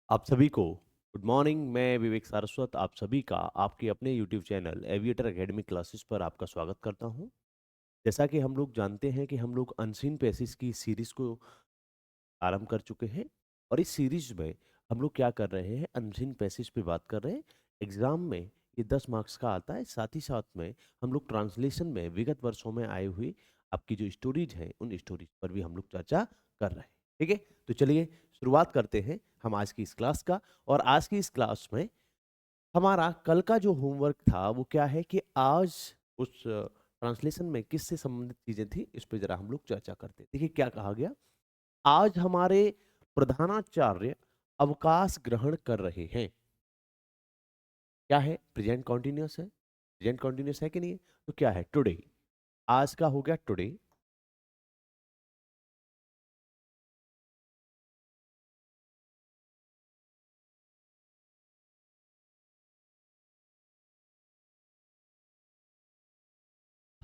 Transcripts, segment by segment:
आप सभी को गुड मॉर्निंग। मैं विवेक सारस्वत आप सभी का आपके अपने YouTube channel aviator academy classes पर आपका स्वागत करता हूं। जैसा कि हम लोग जानते हैं कि हम लोग अनसीन पेसिस की सीरीज को आरंभ कर चुके हैं और इस सीरीज में हम लोग क्या कर रहे हैं, अनसीन पेसिस पे बात कर रहे हैं। एग्जाम में ये 10 मार्क्स का आता है। साथ ही साथ में हम लोग ट्रांसलेशन में विगत वर्षों में आई हुई आपकी जो स्टोरीज हैं उन स्टोरीज पर भी हम लोग चर्चा कर रहे हैं। ठीक है, तो चलिए शुरुआत करते हैं हम आज की इस क्लास का। और आज की इस क्लास में हमारा कल का जो होमवर्क था वो क्या है कि आज उस ट्रांसलेशन में किससे संबंधित चीजें थी इस पे जरा हम लोग चर्चा करते हैं। देखिए क्या कहा गया। आज हमारे प्रधानाचार्य अवकाश ग्रहण कर रहे हैं। क्या है? प्रेजेंट कॉन्टिन्यूअस है। प्रेजेंट कॉन्टिन्यूअस है कि नहीं है? तो क्या है? टुडे। आज का हो गया टुडे।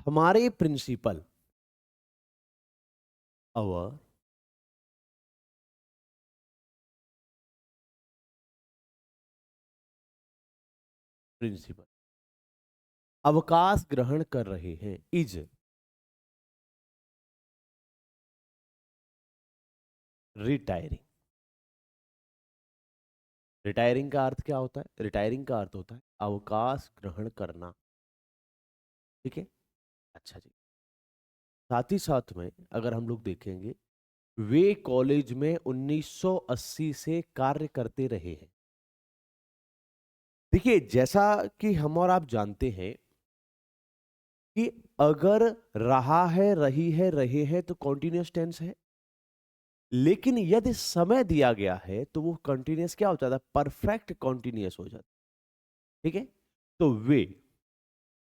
हमारे प्रिंसिपल अवर प्रिंसिपल अवकाश ग्रहण कर रहे हैं। Is retiring. रिटायरिंग का अर्थ क्या होता है? रिटायरिंग का अर्थ होता है अवकाश ग्रहण करना। ठीक है, अच्छा जी। साथ ही साथ में अगर हम लोग देखेंगे, वे कॉलेज में 1980 से कार्य करते रहे हैं। देखिए जैसा कि हम और आप जानते हैं कि अगर रहा है, रही है, रहे हैं तो कॉन्टिन्यूअस टेंस है। लेकिन यदि समय दिया गया है तो वो कंटिन्यूअस क्या हो जाता है? परफेक्ट कॉन्टिन्यूअस हो जाता है। ठीक है, तो वे,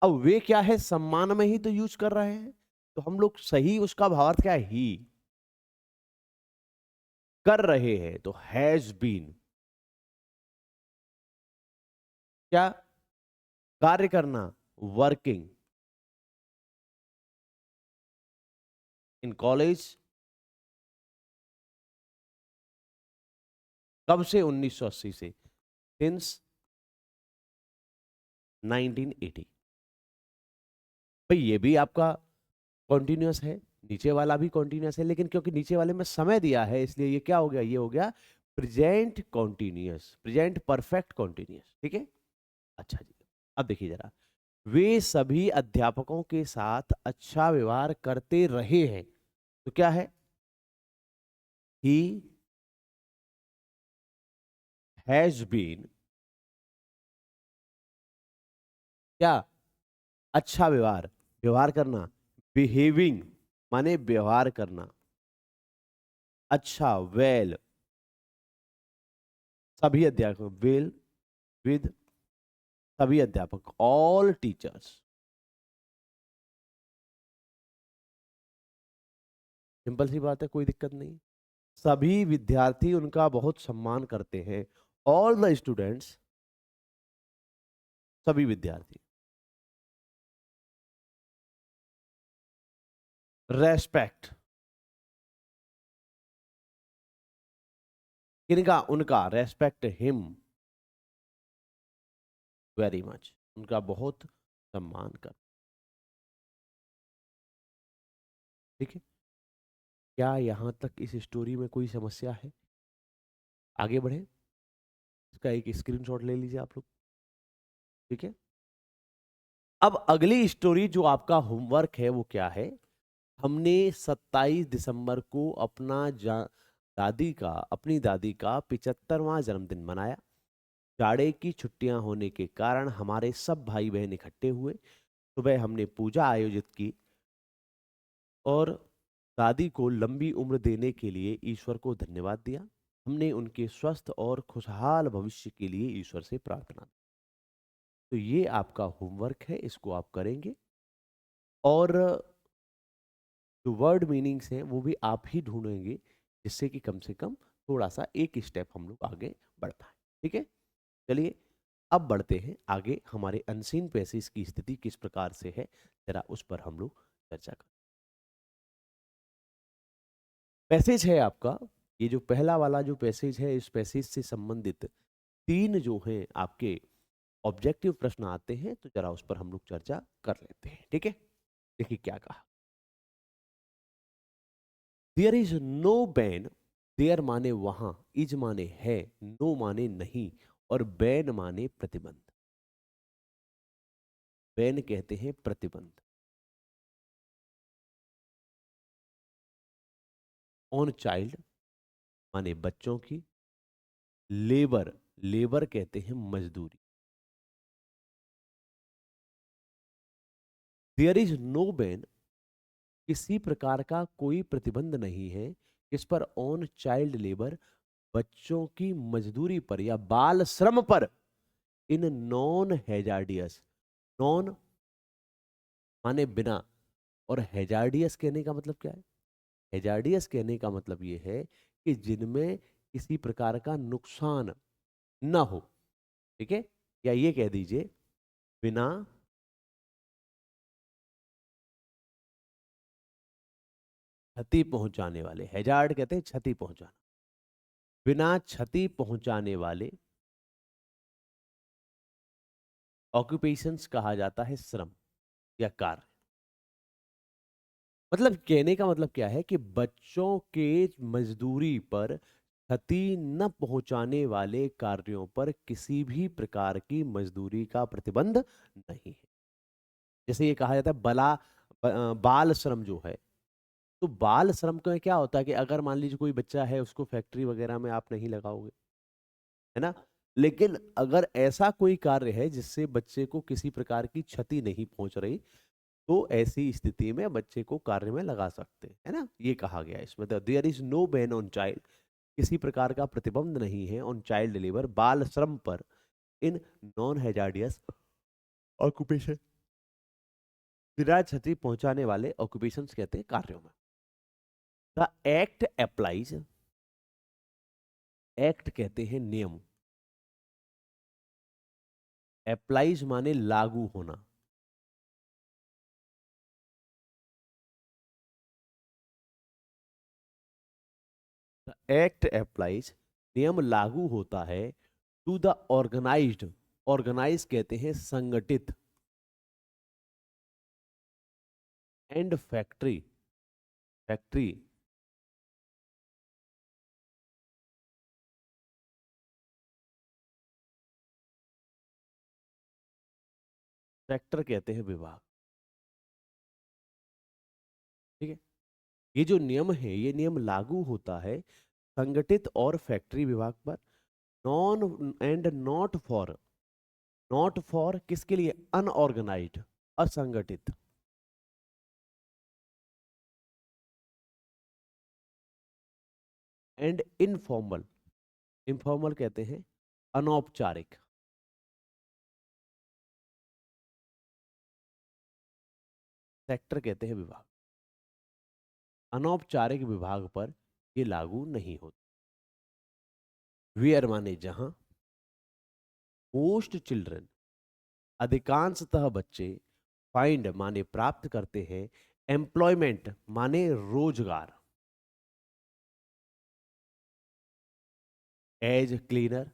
अब वे क्या है? सम्मान में ही तो यूज कर रहे हैं, तो हम लोग सही उसका भावार्थ क्या है? ही कर रहे हैं तो हैज बीन। क्या? कार्य करना, वर्किंग इन कॉलेज। कब से? 1980 से, सिंस 1980। भाई ये भी आपका कॉन्टिन्यूअस है, नीचे वाला भी कॉन्टिन्यूअस है, लेकिन क्योंकि नीचे वाले में समय दिया है इसलिए ये क्या हो गया? ये हो गया present continuous, present perfect continuous. ठीक है, अच्छा जी। अब देखिए जरा, वे सभी अध्यापकों के साथ अच्छा व्यवहार करते रहे हैं। तो क्या है? ही हैज बीन क्या? अच्छा व्यवहार, व्यवहार करना। बिहेविंग माने व्यवहार करना। अच्छा, वेल, सभी अध्यापक, वेल विद सभी अध्यापक, ऑल टीचर्स। सिंपल सी बात है, कोई दिक्कत नहीं। सभी विद्यार्थी उनका बहुत सम्मान करते हैं। ऑल द स्टूडेंट्स, सभी विद्यार्थी। रेस्पेक्ट, किनका? उनका। रेस्पेक्ट हिम वेरी मच, उनका बहुत सम्मान कर। ठीक है, क्या यहां तक इस स्टोरी में कोई समस्या है? आगे बढ़े, इसका एक स्क्रीनशॉट ले लीजिए आप लोग। ठीक है, अब अगली स्टोरी जो आपका होमवर्क है वो क्या है? हमने 27 दिसंबर को दादी का, अपनी दादी का 75वां जन्मदिन मनाया। जाड़े की छुट्टियां होने के कारण हमारे सब भाई बहन इकट्ठे हुए। सुबह हमने पूजा आयोजित की और दादी को लंबी उम्र देने के लिए ईश्वर को धन्यवाद दिया। हमने उनके स्वस्थ और खुशहाल भविष्य के लिए ईश्वर से प्रार्थना की। तो ये आपका होमवर्क है, इसको आप करेंगे। और जो वर्ड मीनिंग्स हैं वो भी आप ही ढूंढेंगे, जिससे कि कम से कम थोड़ा सा एक स्टेप हम लोग आगे बढ़ पाए। ठीक है, चलिए अब बढ़ते हैं आगे। हमारे अनसीन पैसेज की स्थिति किस प्रकार से है, जरा उस पर हम लोग चर्चा करें। पैसेज है आपका ये जो पहला वाला जो पैसेज है, इस पैसेज से संबंधित 3 जो हैं आपके ऑब्जेक्टिव प्रश्न आते हैं, तो जरा उस पर हम लोग चर्चा कर लेते हैं। ठीक है, देखिए क्या कहा। There is no ban, there माने वहां, इज माने है, नो माने नहीं, और बैन माने प्रतिबंध। बैन कहते हैं प्रतिबंध। ऑन चाइल्ड माने बच्चों की, लेबर, लेबर कहते हैं मजदूरी। देयर इज नो बैन, किसी प्रकार का कोई प्रतिबंध नहीं है, किस पर? ऑन चाइल्ड लेबर, बच्चों की मजदूरी पर या बाल श्रम पर, इन नॉन हैजार्डियस, नॉन माने बिना, और हैजार्डियस कहने का मतलब क्या है? हैजार्डियस कहने का मतलब यह है कि जिनमें किसी प्रकार का नुकसान ना हो। ठीक है, या ये कह दीजिए बिना क्षति पहुंचाने वाले। हैजार्ड कहते हैं क्षति पहुंचाना। बिना क्षति पहुंचाने वाले ऑक्यूपेशंस कहा जाता है श्रम या कार्य। मतलब कहने का मतलब क्या है कि बच्चों के मजदूरी पर क्षति न पहुंचाने वाले कार्यों पर किसी भी प्रकार की मजदूरी का प्रतिबंध नहीं है। जैसे ये कहा जाता है बाल श्रम जो है, तो बाल श्रम का क्या होता है कि अगर मान लीजिए कोई बच्चा है, उसको फैक्ट्री वगैरह में आप नहीं लगाओगे, है ना। लेकिन अगर ऐसा कोई कार्य है जिससे बच्चे को किसी प्रकार की क्षति नहीं पहुंच रही, तो ऐसी स्थिति में बच्चे को कार्य में लगा सकते हैं, है ना। ये कहा गया है इसमें, there is no ban on child, किसी प्रकार का प्रतिबंध नहीं है ऑन चाइल्ड लेबर, बाल श्रम पर, इन नॉन हैजार्डियस ऑक्यूपेशन, बिना क्षति पहुंचाने वाले ऑक्यूपेशंस कहते हैं कार्यों में। द एक्ट अप्लाइज, एक्ट कहते हैं नियम, अप्लाइज माने लागू होना। द एक्ट अप्लाइज, नियम लागू होता है, टू द ऑर्गेनाइज्ड, ऑर्गेनाइज कहते हैं संगठित, एंड फैक्ट्री, फैक्ट्री सेक्टर कहते हैं विभाग। ठीक है, ये जो नियम है, ये नियम लागू होता है संगठित और फैक्ट्री विभाग पर, non and not for, not for किसके लिए? अनऑर्गेनाइज्ड, असंगठित, एंड इनफॉर्मल, इनफॉर्मल कहते हैं अनौपचारिक। सेक्टर कहते हैं विभाग। अनौपचारिक विभाग पर ये लागू नहीं होता। वेयर माने जहां, मोस्ट चिल्ड्रन अधिकांशतः बच्चे, फाइंड माने प्राप्त करते हैं, एम्प्लॉयमेंट माने रोजगार, एज क्लीनर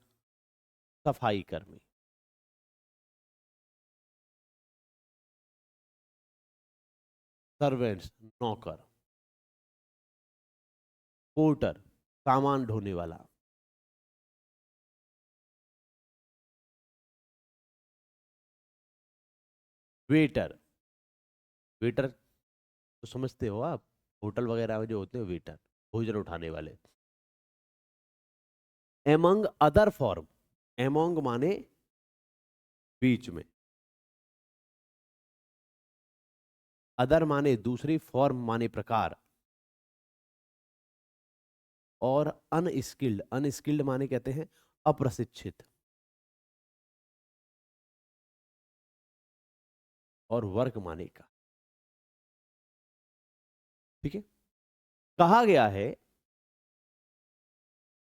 सफाई कर्मी। सर्वेंट्स नौकर, पोर्टर सामान ढोने वाला, वेटर, वेटर तो समझते हो आप, होटल वगैरह में जो होते हैं वेटर, भोजन उठाने वाले। एमंग अदर फॉर्म, एमोंग माने बीच में, अदर माने दूसरी, फॉर्म माने प्रकार, और अनस्किल्ड, अनस्किल्ड माने कहते हैं अप्रशिक्षित, और वर्क माने का। ठीक है, कहा गया है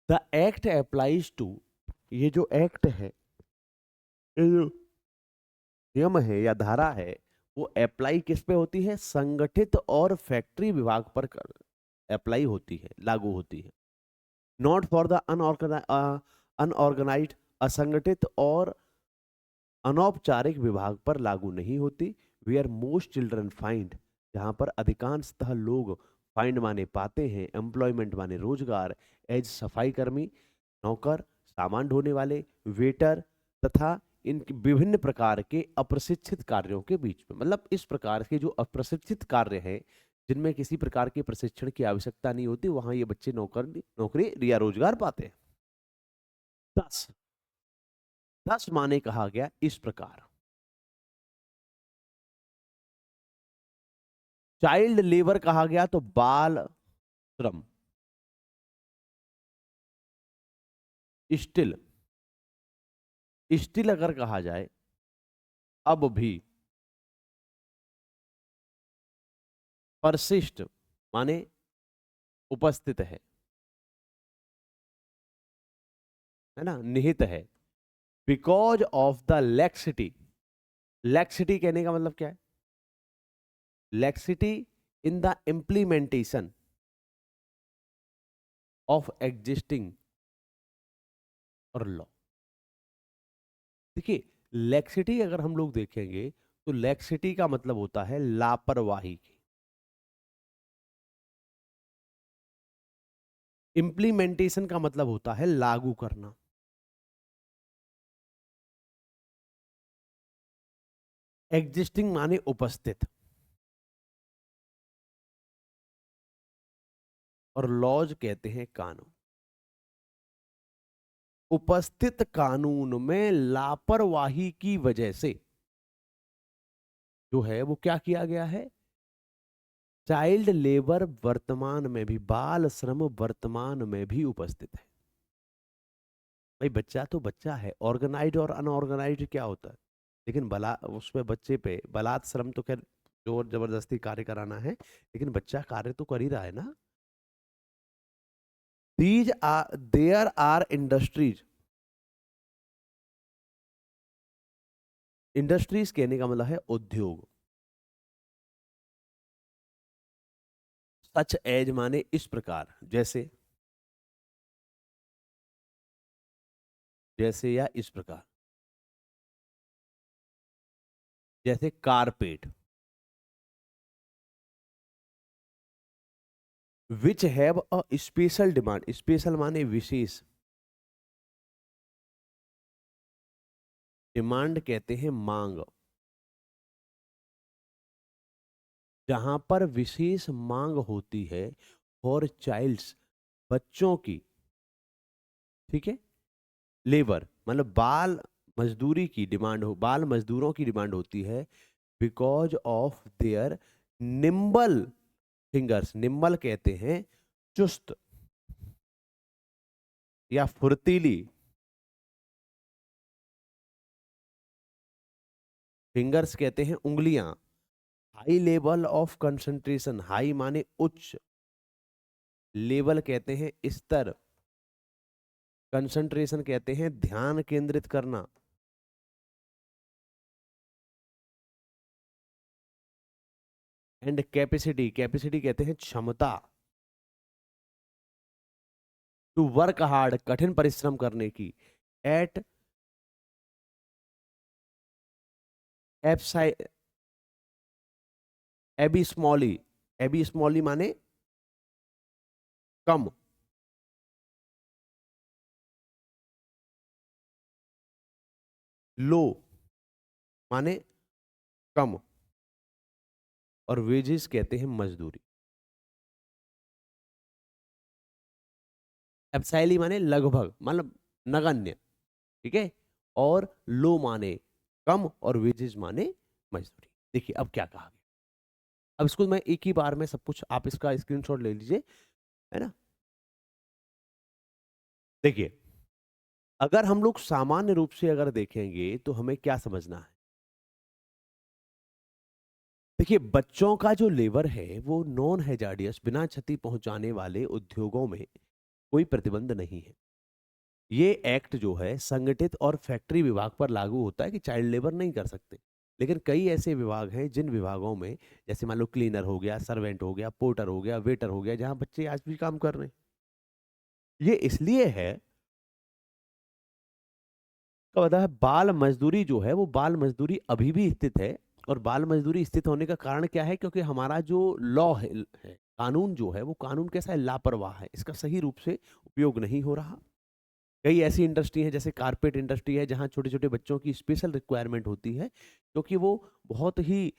द एक्ट अप्लाइज टू, ये जो एक्ट है, ये जो नियम है या धारा है, वो अप्लाई किस पे होती है? संगठित और फैक्ट्री विभाग पर अप्लाई होती है, लागू होती है। नॉट फॉर द अनऑर्गेनाइज्ड, असंगठित और अनौपचारिक विभाग पर लागू नहीं होती। वेयर मोस्ट चिल्ड्रन फाइंड, जहां पर अधिकांशतः लोग, फाइंड माने पाते हैं, एम्प्लॉयमेंट माने रोजगार, एज सफाई कर्मी, नौकर, सामान ढोने वाले, वेटर तथा इन विभिन्न प्रकार के अप्रशिक्षित कार्यों के बीच में। मतलब इस प्रकार के जो अप्रशिक्षित कार्य हैं जिनमें किसी प्रकार के प्रशिक्षण की आवश्यकता नहीं होती, वहां ये बच्चे नौकरी या रोजगार पाते हैं। 10 10 माने कहा गया इस प्रकार। चाइल्ड लेबर कहा गया तो बाल श्रम। स्टिल, स्टिल अगर कहा जाए अब भी। परसिस्ट माने उपस्थित है ना, निहित है। Because of the laxity, laxity कहने का मतलब क्या है? Laxity in the implementation of existing और लॉ। देखिए, लैक्सिटी अगर हम लोग देखेंगे तो लैक्सिटी का मतलब होता है लापरवाही की। इम्प्लीमेंटेशन का मतलब होता है लागू करना। एग्जिस्टिंग माने उपस्थित, और लॉज कहते हैं कानून। उपस्थित कानून में लापरवाही की वजह से जो है वो क्या किया गया है? चाइल्ड लेबर वर्तमान में भी, बाल श्रम वर्तमान में भी उपस्थित है। भाई बच्चा तो बच्चा है, ऑर्गेनाइज्ड और अनऑर्गेनाइज्ड क्या होता है? लेकिन बला उसमें बच्चे पे बलात् श्रम तो खैर जोर जबरदस्ती कार्य कराना है, लेकिन बच्चा कार्य तो कर ही रहा है ना। These are there are industries, industries कहने का मतलब है उद्योग। सच एज माने इस प्रकार, जैसे, जैसे या इस प्रकार। जैसे carpet, which have a special demand, special माने विशेष, डिमांड कहते हैं मांग। जहां पर विशेष मांग होती है फॉर चाइल्ड्स, बच्चों की, ठीक है, लेबर मतलब बाल मजदूरी की डिमांड हो, बाल मजदूरों की डिमांड होती है। Because of their nimble fingers, nimble कहते हैं चुस्त या फुर्तीली, फिंगर्स कहते हैं उंगलियां। High level of concentration, high माने उच्च, लेवल कहते हैं स्तर, कंसंट्रेशन कहते हैं ध्यान केंद्रित करना, एंड कैपेसिटी, कैपेसिटी कहते हैं क्षमता। टू वर्क हार्ड, कठिन परिश्रम करने की। एट एप्साइ एबी स्मॉली, एबी स्मॉली माने कम। लो माने कम, और वेजेस कहते हैं मजदूरी। एप्साइली माने लगभग, मतलब नगण्य, ठीक है, और लो माने कम, और वेजेस माने मजदूरी। देखिए अब क्या कहा गया, अब इसको मैं एक ही बार में सब कुछ, आप इसका स्क्रीनशॉट ले लीजिए, है ना। देखिए, अगर हम लोग सामान्य रूप से अगर देखेंगे तो हमें क्या समझना है? देखिए, बच्चों का जो लेबर है वो नॉन हैजार्डियस, बिना क्षति पहुंचाने वाले उद्योगों में कोई प्रतिबंध नहीं है। ये एक्ट जो है संगठित और फैक्ट्री विभाग पर लागू होता है कि चाइल्ड लेबर नहीं कर सकते। लेकिन कई ऐसे विभाग हैं जिन विभागों में, जैसे मान लो क्लीनर हो गया, सर्वेंट हो गया, पोर्टर हो गया, वेटर हो गया, जहां बच्चे आज भी काम कर रहे हैं। ये इसलिए है, का मतलब है बाल मजदूरी जो है वो बाल मजदूरी अभी भी स्थित है। और बाल मजदूरी स्थित होने का कारण क्या है? क्योंकि हमारा जो लॉ है, कानून जो है वो कानून कैसा है? लापरवाह है, इसका सही रूप से उपयोग नहीं हो रहा। कई ऐसी इंडस्ट्री है जैसे कारपेट इंडस्ट्री है जहाँ छोटे छोटे बच्चों की स्पेशल रिक्वायरमेंट होती है, क्योंकि वो बहुत ही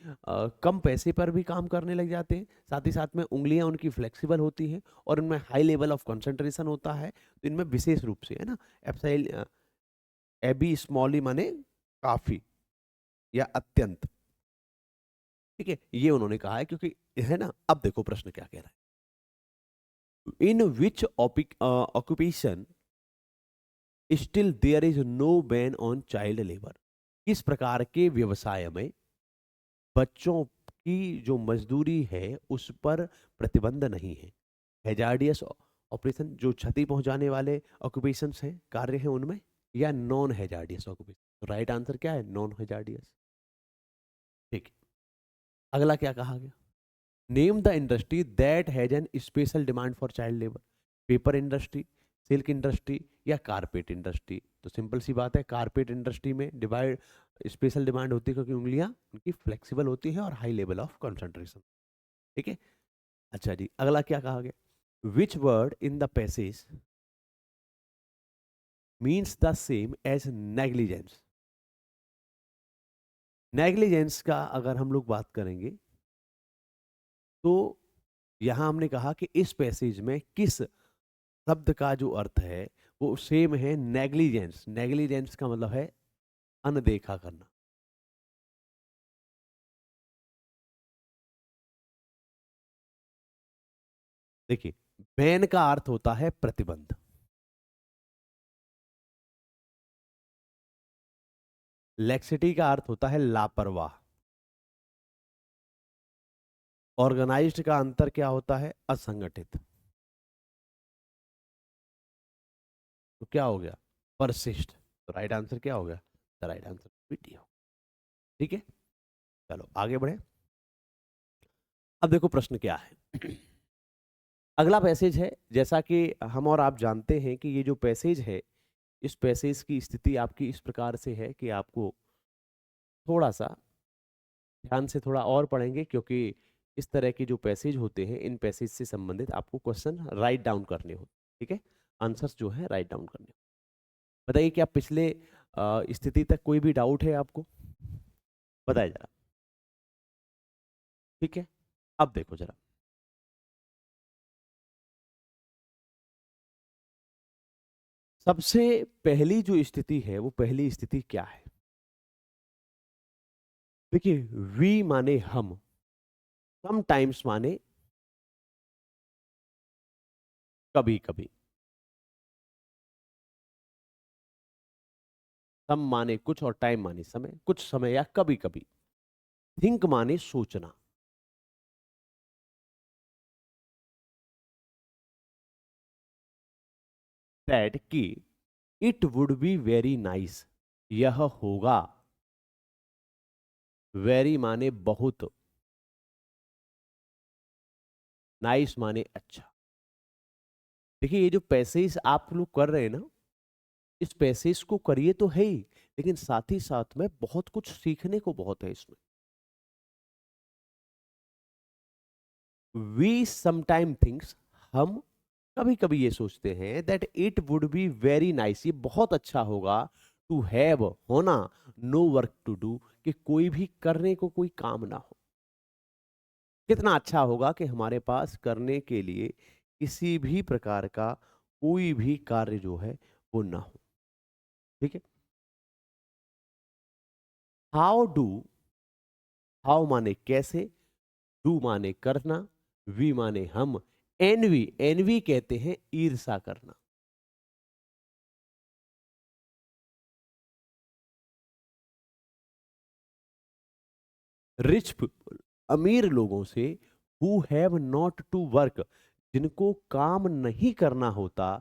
कम पैसे पर भी काम करने लग जाते हैं, साथ ही साथ में उंगलियां उनकी फ्लेक्सिबल होती हैं और उनमें हाई लेवल ऑफ कंसंट्रेशन होता है, तो इनमें विशेष रूप से है ना, एप्साइल एबी स्मॉली माने काफी या अत्यंत। ठीक है, ये उन्होंने कहा है, क्योंकि है ना। अब देखो प्रश्न क्या कह रहा है, in which occupation still there is no ban on child labour. किस प्रकार के व्यवसाय में बच्चों की जो मजदूरी है उस पर प्रतिबंध नहीं है? हैजार्डियस ऑपरेशन, जो क्षति पहुंचाने वाले ऑक्यूपेशन हैं, कार्य हैं उनमें, या non hazardous occupation? Right answer क्या है? Non hazardous. ठीक है, अगला क्या कहा गया? Name the industry that has an special demand for child labour. Paper industry, silk industry या कारपेट इंडस्ट्री? तो सिंपल सी बात है, कारपेट इंडस्ट्री में डिवाइड स्पेशल डिमांड होती है क्योंकि उंगलियां उनकी फ्लेक्सिबल होती है और हाई लेवल ऑफ कंसंट्रेशन। ठीक है, अच्छा जी, अगला क्या कहा गया? Which word in the passage means the same as negligence. Negligence का अगर हम लोग बात करेंगे तो यहां हमने कहा कि इस पैसेज में किस शब्द का जो अर्थ है वो सेम है नेग्लिजेंस। नेग्लिजेंस का मतलब है अनदेखा करना। देखिए, बैन का अर्थ होता है प्रतिबंध, लेक्सिटी का अर्थ होता है लापरवाह, ऑर्गेनाइज्ड का अंतर क्या होता है? असंगठित। तो क्या हो गया? परसिस्ट। तो राइट आंसर क्या हो गया? The right answer video. ठीक है, चलो आगे बढ़े। अब देखो प्रश्न क्या है। अगला पैसेज है, जैसा कि हम और आप जानते हैं कि ये जो पैसेज है, इस पैसेज की स्थिति आपकी इस प्रकार से है कि आपको थोड़ा सा ध्यान से थोड़ा और पढ़ेंगे, क्योंकि इस तरह के जो पैसेज होते हैं इन पैसेज से संबंधित आपको क्वेश्चन राइट डाउन करने होते। ठीक है, आंसर्स जो है राइट डाउन करने। बताइए क्या पिछले स्थिति तक कोई भी डाउट है आपको? बताइए जरा। ठीक है, अब देखो जरा, सबसे पहली जो स्थिति है वो पहली स्थिति क्या है? देखिए, वी माने हम, समटाइम्स माने कभी कभी, सम माने कुछ और टाइम माने समय, कुछ समय या कभी कभी। थिंक माने सोचना। दैट कि it would be very nice, यह होगा। वेरी माने बहुत, नाइस माने अच्छा। देखिए, ये जो पैसेज आप लोग कर रहे हैं ना, इस पैसेज को करिए तो है ही, लेकिन साथ ही साथ में बहुत कुछ सीखने को बहुत है इसमें। वी समटाइम थिंक्स, हम कभी कभी ये सोचते हैं, that it would be very nice, ये बहुत अच्छा होगा, टू हैव होना, नो वर्क टू डू, कि कोई भी करने को कोई काम ना हो। कितना अच्छा होगा कि हमारे पास करने के लिए किसी भी प्रकार का कोई भी कार्य जो है वो ना हो। ठीक है, हाउ डू, हाउ माने कैसे, डू माने करना, वी माने हम, एनवी, एनवी कहते हैं ईर्षा करना। रिच पीपल, अमीर लोगों से, who have not to work, जिनको काम नहीं करना होता,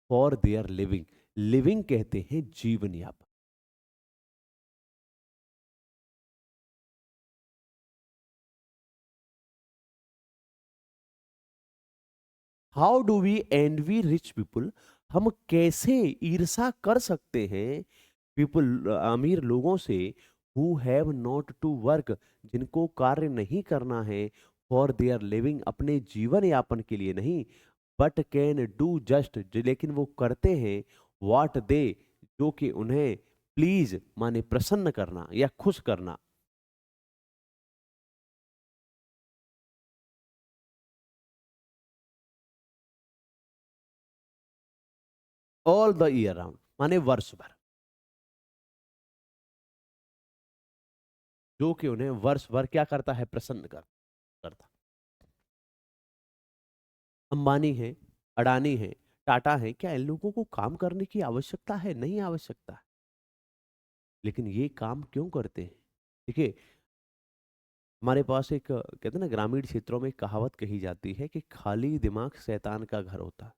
फॉर देयर लिविंग, लिविंग कहते हैं जीवन यापन। How do we envy rich people, हम कैसे ईर्षा कर सकते हैं पीपल, अमीर लोगों से, who have not to work, जिनको कार्य नहीं करना है, फॉर देयर लिविंग, अपने जीवन यापन के लिए नहीं, बट कैन डू जस्ट, लेकिन वो करते हैं, व्हाट दे, जो कि उन्हें प्लीज माने प्रसन्न करना या खुश करना, ऑल द ईयर राउंड, माने वर्ष भर, जो कि उन्हें वर्ष भर क्या करता है, प्रसन्न करता। अंबानी है, अडानी है, टाटा है, क्या इन लोगों को काम करने की आवश्यकता है? नहीं आवश्यकता है। लेकिन ये काम क्यों करते हैं? देखिए, हमारे पास एक कहते हैं ना, ग्रामीण क्षेत्रों में एक कहावत कही जाती है कि खाली दिमाग शैतान का घर होता है।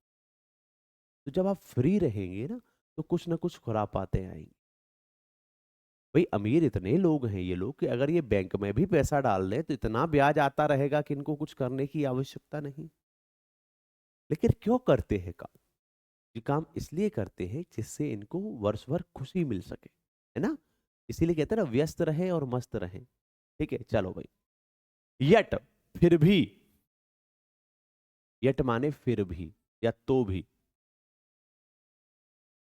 तो जब आप फ्री रहेंगे ना, तो कुछ ना कुछ खुरापाते आएंगी। भाई, अमीर इतने लोग हैं ये लोग कि अगर ये बैंक में भी पैसा डाल दें तो इतना ब्याज आता रहेगा कि इनको कुछ करने की आवश्यकता नहीं। लेकिन क्यों करते हैं काम? ये काम इसलिए करते हैं जिससे इनको वर्ष भर खुशी मिल सके, है ना? इसीलिए कहते हैं ना, व्यस्त रहे और मस्त रहे। ठीक है, चलो भाई। यट, फिर भी, यट माने फिर भी या तो भी,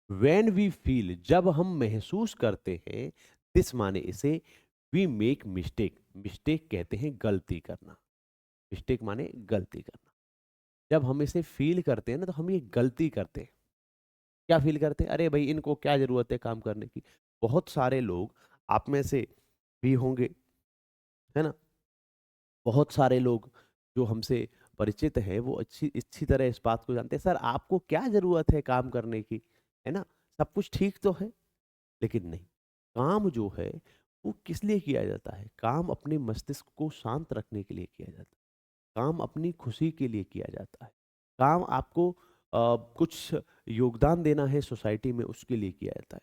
वेन वी फील, जब हम महसूस करते हैं, दिस माने इसे, वी मेक मिस्टेक, मिस्टेक कहते हैं गलती करना, मिस्टेक माने गलती करना। जब हम इसे फील करते हैं ना, तो हम ये गलती करते हैं। क्या फील करते हैं? अरे भाई, इनको क्या जरूरत है काम करने की? बहुत सारे लोग आप में से भी होंगे, है ना? बहुत सारे लोग जो हमसे परिचित हैं, वो अच्छी अच्छी तरह इस बात को जानते हैं, सर आपको क्या जरूरत है काम करने की, है ना? सब कुछ ठीक तो है। लेकिन नहीं, काम जो है वो किस लिए किया जाता है? काम अपने मस्तिष्क को शांत रखने के लिए किया जाता है, काम अपनी खुशी के लिए किया जाता है, काम आपको कुछ योगदान देना है सोसाइटी में, उसके लिए किया जाता है।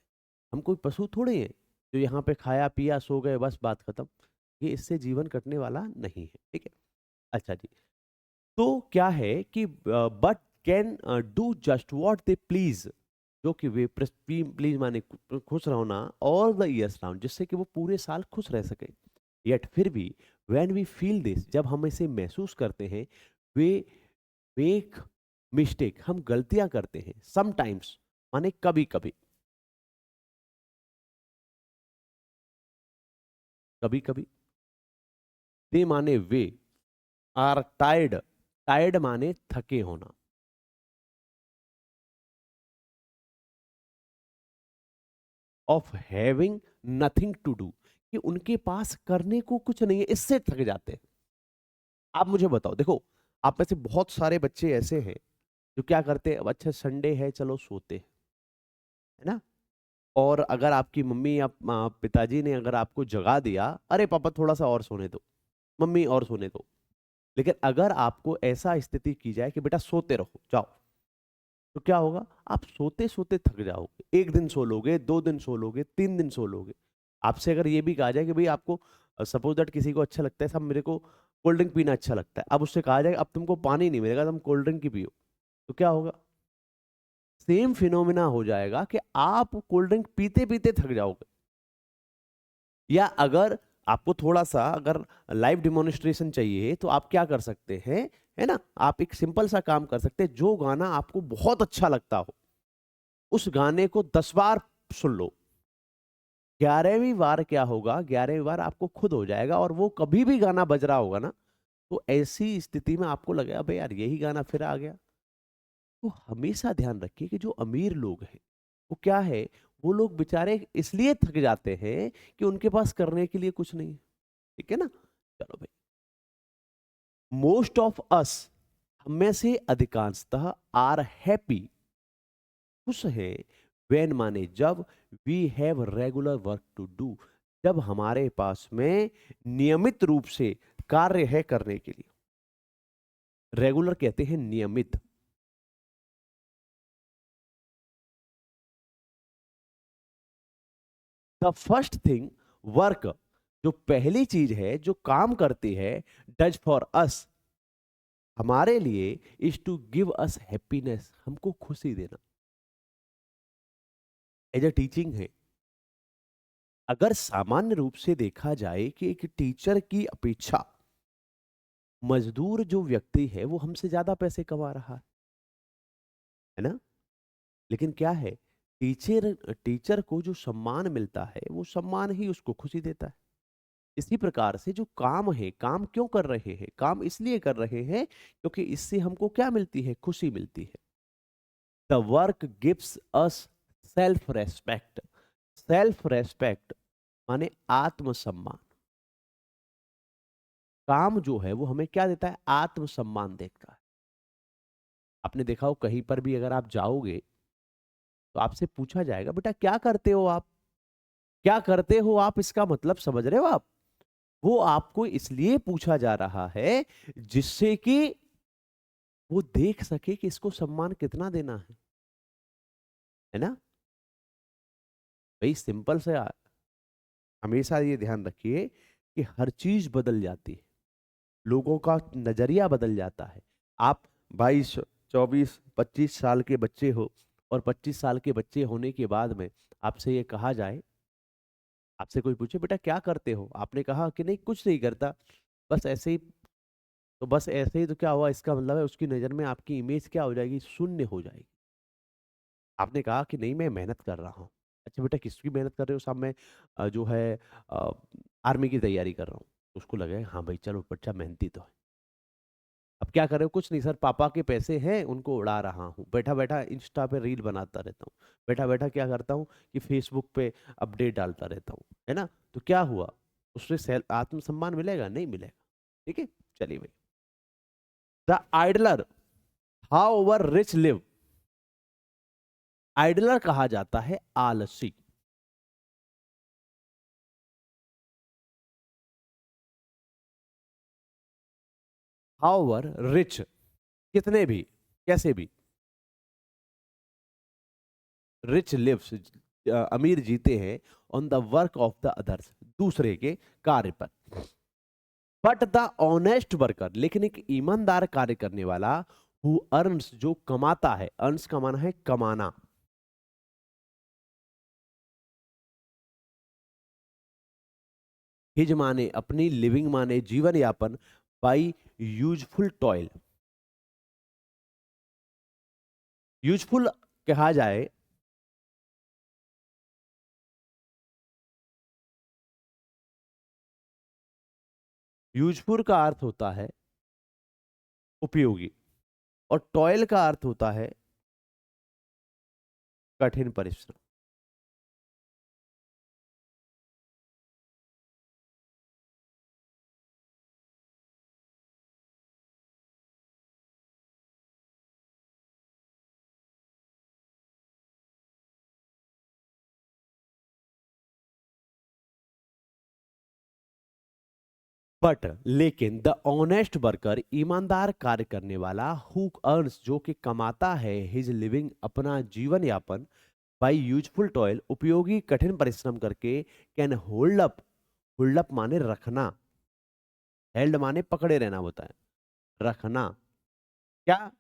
हम कोई पशु थोड़े हैं जो यहाँ पे खाया पिया सो गए बस बात खत्म। ये इससे जीवन कटने वाला नहीं है, ठीक है? अच्छा जी। तो क्या है कि but can do just what they please, जो कि वे प्लीज माने खुश रहना, ऑल द ईयर्स राउंड, जिससे कि वो पूरे साल खुश रह सके। यट फिर भी, व्हेन वी फील दिस, जब हम इसे महसूस करते हैं, वे मेक मिस्टेक, हम गलतियां करते हैं, समटाइम्स माने कभी कभी, कभी कभी, दे माने वे, आर टायर्ड, टायर्ड माने थके होना, of having nothing to do, कि उनके पास करने को कुछ नहीं है, इससे थक जाते हैं। आप मुझे बताओ, देखो, आप में से बहुत सारे बच्चे ऐसे हैं जो क्या करते हैं, अब अच्छा संडे है चलो सोते हैं, है ना? और अगर आपकी मम्मी या पिताजी ने अगर आपको जगा दिया, अरे पापा थोड़ा सा और सोने दो, मम्मी और सोने दो। लेकिन अगर आपको ऐसा स्थिति की जाए कि बेटा सोते रहो जाओ, तो क्या होगा? आप सोते सोते थक जाओगे। एक दिन सो लोगे, 2 दिन सो लोगे, 3 दिन सो लोगे। आपसे अगर ये भी कहा जाए कि भाई आपको, सपोज दैट किसी को अच्छा लगता है, सब मेरे को कोल्ड ड्रिंक पीना अच्छा लगता है, अब उससे कहा जाए अब तुमको पानी नहीं मिलेगा, तुम कोल्ड ड्रिंक ही पियो, तो क्या होगा? सेम फिनोमिना हो जाएगा कि आप कोल्ड ड्रिंक पीते पीते थक जाओगे। या अगर आपको थोड़ा सा अगर लाइव डिमोनिस्ट्रेशन चाहिए, तो आप क्या कर सकते हैं, है ना? आप एक सिंपल सा काम कर सकते हैं, जो गाना आपको बहुत अच्छा लगता हो, उस गाने को 10 बार सुन लो। 11वीं बार क्या होगा? 11वीं बार आपको खुद हो जाएगा, और वो कभी भी गाना बज रहा होगा ना, तो ऐसी स्थिति में आपको लगेगा भाई यार यही गाना फिर आ गया। तो हमेशा ध्यान रखिए कि जो अमीर लोग हैं, वो क्या है, वो लोग बेचारे इसलिए थक जाते हैं कि उनके पास करने के लिए कुछ नहीं है। ठीक है ना? चलो भाई, मोस्ट ऑफ अस, हम में से अधिकांशतः, आर हैप्पी, खुश है, वेन माने जब, we have regular work to do, जब हमारे पास में नियमित रूप से कार्य है करने के लिए। रेगुलर कहते हैं नियमित। द फर्स्ट थिंग, वर्क, जो पहली चीज है जो काम करती है, डज फॉर अस, हमारे लिए is to give us happiness, हमको खुशी देना, एज अ टीचिंग है। अगर सामान्य रूप से देखा जाए कि एक टीचर की अपेक्षा मजदूर जो व्यक्ति है वो हमसे ज्यादा पैसे कमा रहा है ना, लेकिन क्या है, टीचर टीचर को जो सम्मान मिलता है वो सम्मान ही उसको खुशी देता है। इसी प्रकार से जो काम है, काम क्यों कर रहे हैं, काम इसलिए कर रहे हैं क्योंकि इससे हमको क्या मिलती है, खुशी मिलती है। The work gives us self respect. Self respect माने आत्मसम्मान। काम जो है वो हमें क्या देता है, आत्मसम्मान देता है। आपने देखा हो कहीं पर भी अगर आप जाओगे तो आपसे पूछा जाएगा बेटा क्या करते हो आप, क्या करते हो आप, इसका मतलब समझ रहे हो आप, वो आपको इसलिए पूछा जा रहा है जिससे कि वो देख सके कि इसको सम्मान कितना देना है ना। भाई सिंपल से हमेशा ये ध्यान रखिए कि हर चीज बदल जाती है, लोगों का नजरिया बदल जाता है। आप 22 24 25 साल के बच्चे हो और 25 साल के बच्चे होने के बाद में आपसे ये कहा जाए, आपसे कोई पूछे बेटा क्या करते हो, आपने कहा कि नहीं कुछ नहीं करता, बस ऐसे ही, तो बस ऐसे ही तो क्या हुआ, इसका मतलब है उसकी नजर में आपकी इमेज क्या हो जाएगी, शून्य हो जाएगी। आपने कहा कि नहीं मैं मेहनत कर रहा हूँ, अच्छा बेटा किसकी मेहनत कर रहे हो, साहब मैं जो है आर्मी की तैयारी कर रहा हूँ, उसको लगे हाँ भाई चलो बच्चा मेहनती तो है। अब क्या कर रहे हो, कुछ नहीं सर पापा के पैसे हैं उनको उड़ा रहा हूँ, बैठा बैठा इंस्टा पे रील बनाता रहता हूँ, बैठा बैठा क्या करता हूँ कि फेसबुक पे अपडेट डालता रहता हूँ, है ना, तो क्या हुआ, उससे सेल्फ आत्मसम्मान मिलेगा, नहीं मिलेगा। ठीक है, चलिए भाई। The idler how over rich live. Idler कहा जाता है आलसी। हाउ ओवर रिच, कितने भी, कैसे भी, रिच लिव्स, अमीर जीते हैं, on the work of the others, दूसरे के कार्य पर। बट द ऑनेस्ट वर्कर, लेकिन एक ईमानदार कार्य करने वाला, हु अर्न्स, जो कमाता है, अर्न्स का माना है कमाना, हिज माने अपनी, लिविंग माने जीवन यापन, बाई यूजफुल टॉयल। यूजफुल कहा जाए, यूजफुल का अर्थ होता है उपयोगी, और टॉयल का अर्थ होता है कठिन परिश्रम। बट लेकिन द ऑनेस्ट वर्कर, ईमानदार कार्य करने वाला, हु अर्न्स, जो कि कमाता है, हिज लिविंग, अपना जीवन यापन, बाई यूजफुल टॉयल, उपयोगी कठिन परिश्रम करके, can hold up, hold up माने रखना, हेल्ड माने पकड़े रहना होता है, रखना, क्या,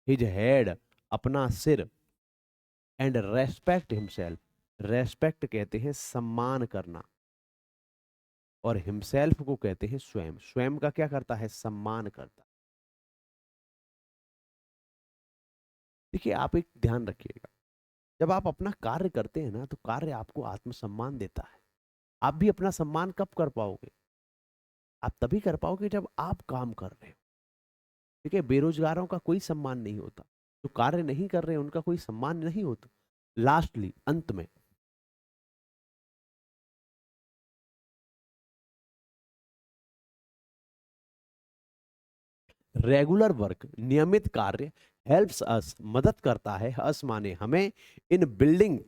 हिज हेड, अपना सिर, एंड रेस्पेक्ट हिमसेल्फ, रेस्पेक्ट कहते हैं सम्मान करना, और हिमसेल्फ को कहते हैं स्वयं, स्वयं का क्या करता है, सम्मान करता। देखिए आप एक ध्यान रखिएगा, जब आप अपना कार्य करते हैं ना तो कार्य आपको आत्मसम्मान देता है। आप भी अपना सम्मान कब कर पाओगे, आप तभी कर पाओगे जब आप काम कर रहे हो। ठीक है, बेरोजगारों का कोई सम्मान नहीं होता, जो कार्य नहीं कर रहे हैं उनका कोई सम्मान नहीं होता। लास्टली, अंत में, रेगुलर वर्क, नियमित कार्य, हेल्प्स अस, मदद करता है, अस माने हमें, इन बिल्डिंग,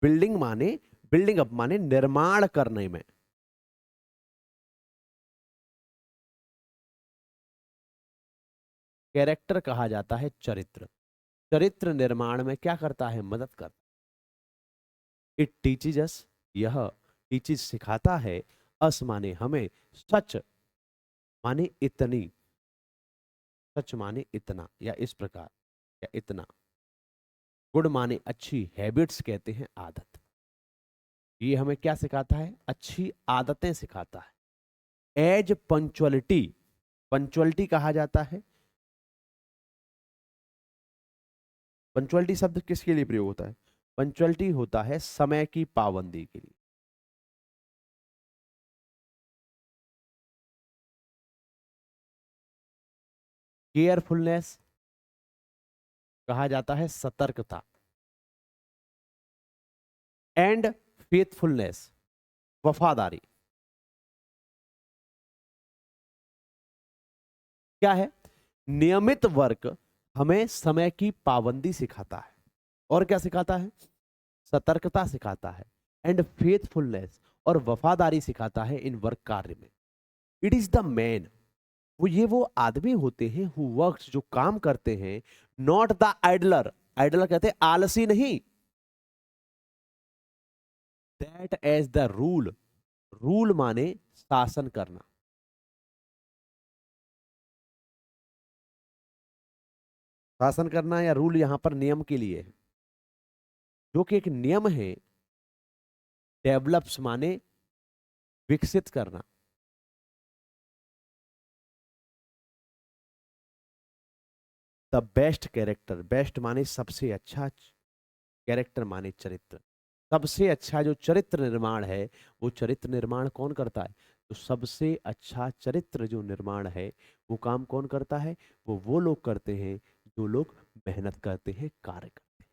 बिल्डिंग माने, बिल्डिंग अप माने निर्माण करने में। कैरेक्टर कहा जाता है चरित्र, चरित्र निर्माण में क्या करता है, मदद करता। इट टीचेज अस, यह टीचेज सिखाता है, अस माने हमें, सच माने इतनी, सच माने इतना या इस प्रकार या इतना। गुड माने अच्छी, हैबिट्स कहते हैं आदत। ये हमें क्या सिखाता है? अच्छी आदतें सिखाता है। एज पंचुअलिटी, पंचुअलिटी कहा जाता है। पंचुअलिटी शब्द किसके लिए प्रयोग होता है? पंचुअलिटी होता है समय की पाबंदी के लिए। केयरफुलनेस कहा जाता है सतर्कता। एंड फेथफुलनेस वफादारी। क्या है? नियमित वर्क हमें समय की पाबंदी सिखाता है। और क्या सिखाता है? सतर्कता सिखाता है। एंड फेथफुलनेस और वफादारी सिखाता है इन वर्क कार्य में। इट इज द मैन, वो आदमी होते हैं हु वर्क्स, जो काम करते हैं, नॉट द आइडलर, आइडलर कहते हैं आलसी नहीं, that as the rule, rule माने शासन करना। शासन करना या रूल यहां पर नियम के लिए है, जो कि एक नियम है। डेवलप्स माने विकसित करना। द बेस्ट कैरेक्टर, बेस्ट माने सबसे अच्छा, कैरेक्टर माने चरित्र। सबसे अच्छा जो चरित्र निर्माण है, वो चरित्र निर्माण कौन करता है? तो सबसे अच्छा चरित्र जो निर्माण है, वो काम कौन करता है? वो लोग करते हैं जो लोग मेहनत करते हैं, कार्य करते हैं।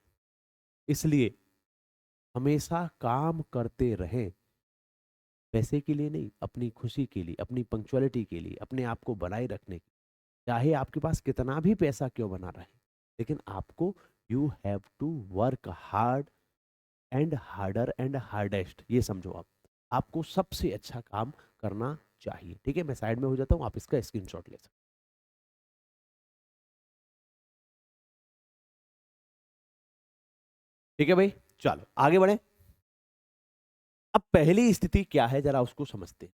इसलिए हमेशा काम करते रहें, पैसे के लिए नहीं, अपनी खुशी के लिए, अपनी पंक्चुअलिटी के लिए, अपने आप को बनाए रखने के लिए। चाहे आपके पास कितना भी पैसा क्यों बना रहे, लेकिन आपको, you have to work hard and harder and hardest, ये समझो आप। आपको सबसे अच्छा काम करना चाहिए। ठीक है, मैं साइड में हो जाता हूं, आप इसका स्क्रीनशॉट ले सकते। ठीक है भाई, चलो आगे बढ़े। अब पहली स्थिति क्या है, जरा उसको समझते हैं।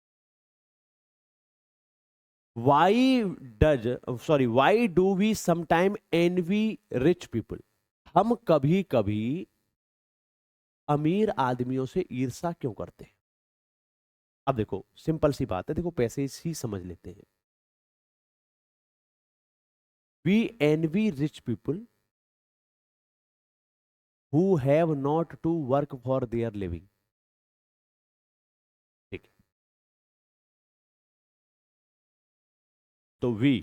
Why does sorry why do we sometime envy rich people? हम कभी कभी अमीर आदमियों से ईर्ष्या क्यों करते हैं? अब देखो, सिंपल सी बात है, देखो पैसे ही समझ लेते हैं। We envy rich people who have not to work for their living. ठीक है, तो we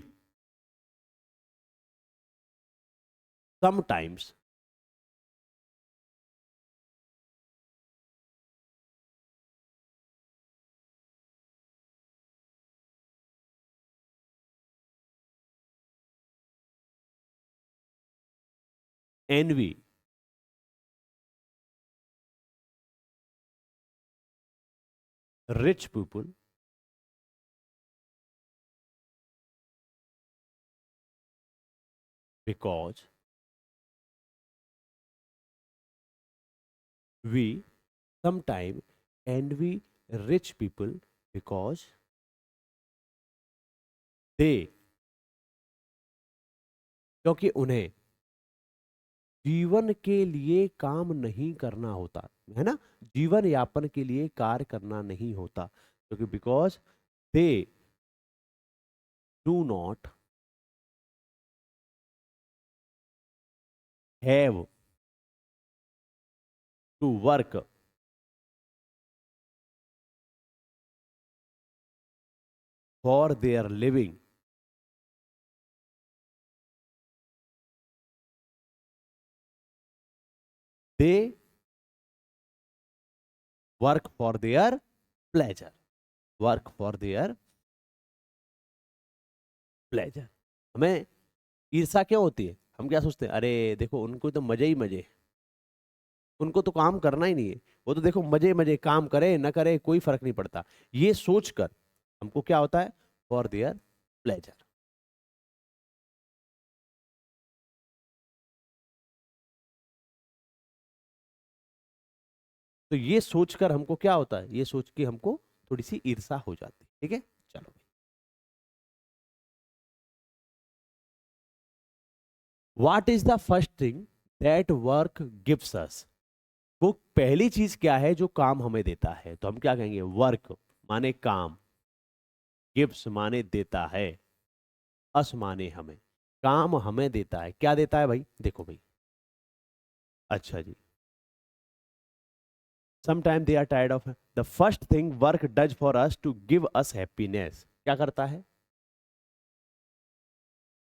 sometimes envy rich people because we sometimes envy rich people because they, क्योंकि उन्हें जीवन के लिए काम नहीं करना होता है ना, जीवन यापन के लिए कार्य करना नहीं होता, क्योंकि because they do not have to work for their living. They work for their pleasure, work for their pleasure. हमें ईर्ष्या क्यों होती है? हम क्या सोचते हैं, अरे देखो उनको तो मजे ही मजे, उनको तो काम करना ही नहीं है, वो तो देखो मजे मजे, काम करे ना करे कोई फर्क नहीं पड़ता। ये सोचकर हमको क्या होता है? For their pleasure. तो ये सोचकर हमको क्या होता है? ये सोच के हमको थोड़ी सी ईर्ष्या हो जाती है। ठीक है, चलो। What is the first thing that work gives us? वो पहली चीज क्या है जो काम हमें देता है? तो हम क्या कहेंगे? वर्क माने काम, गिव्स माने देता है, अस माने हमें। काम हमें देता है, क्या देता है भाई? देखो भाई, अच्छा जी, sometime they are tired of. The first thing work does for us to give us happiness, क्या करता है?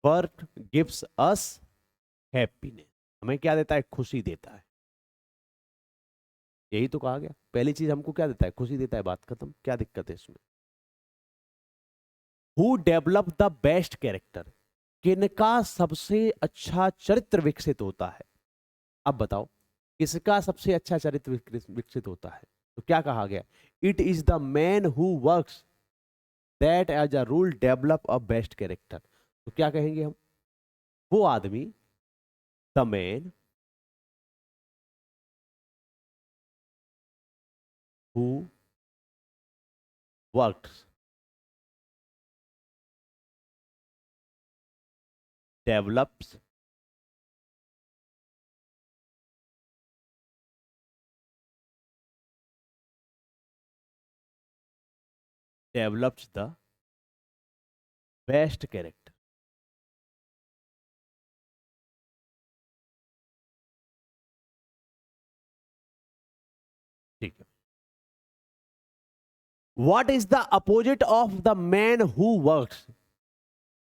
वर्क गिव्स अस हैप्पीनेस, हमें क्या देता है? खुशी देता है। यही तो कहा गया, पहली चीज हमको क्या देता है? खुशी देता है, बात खत्म, क्या दिक्कत है इसमें? Who develop the best character? किनका सबसे अच्छा चरित्र विकसित होता है? अब बताओ, किसका सबसे अच्छा चरित्र विकसित होता है? तो क्या कहा गया? It is the man who works that as a rule develop a best character. तो क्या कहेंगे हम? वो आदमी, the man who works develops develops the best character. ठीक है। What is the opposite of the man who works?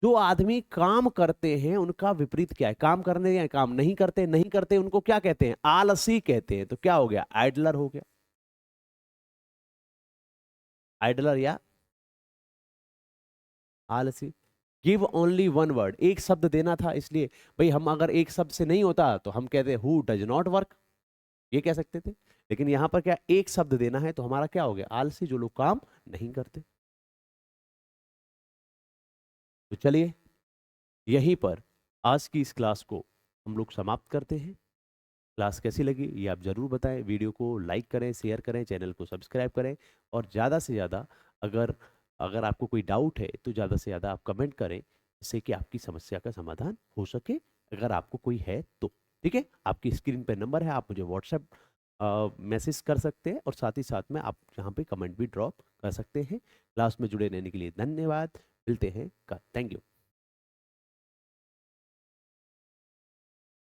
जो आदमी काम करते हैं उनका विपरीत क्या है? काम करने या काम नहीं करते, नहीं करते, उनको क्या कहते हैं? आलसी कहते हैं। तो क्या हो गया? आइडलर हो गया। आइडलर या आलसी। गिव ओनली वन वर्ड, एक शब्द देना था, इसलिए भाई हम अगर एक शब्द से नहीं होता तो हम कहते हु डज नॉट वर्क, ये कह सकते थे। लेकिन यहां पर क्या, एक शब्द देना है, तो हमारा क्या हो गया? आलसी, जो लोग काम नहीं करते। तो चलिए, यहीं पर आज की इस क्लास को हम लोग समाप्त करते हैं। क्लास कैसी लगी ये आप जरूर बताएं, वीडियो को लाइक करें, शेयर करें, चैनल को सब्सक्राइब करें, और ज़्यादा से ज़्यादा अगर अगर आपको कोई डाउट है तो ज़्यादा से ज़्यादा आप कमेंट करें, जिससे कि आपकी समस्या का समाधान हो सके, अगर आपको कोई है तो। ठीक है, आपकी स्क्रीन पर नंबर है, आप मुझे व्हाट्सएप मैसेज कर सकते हैं, और साथ ही साथ में आप यहाँ पे कमेंट भी ड्रॉप कर सकते हैं। क्लास में जुड़े रहने के लिए धन्यवाद। मिलते हैं कल। Thank you.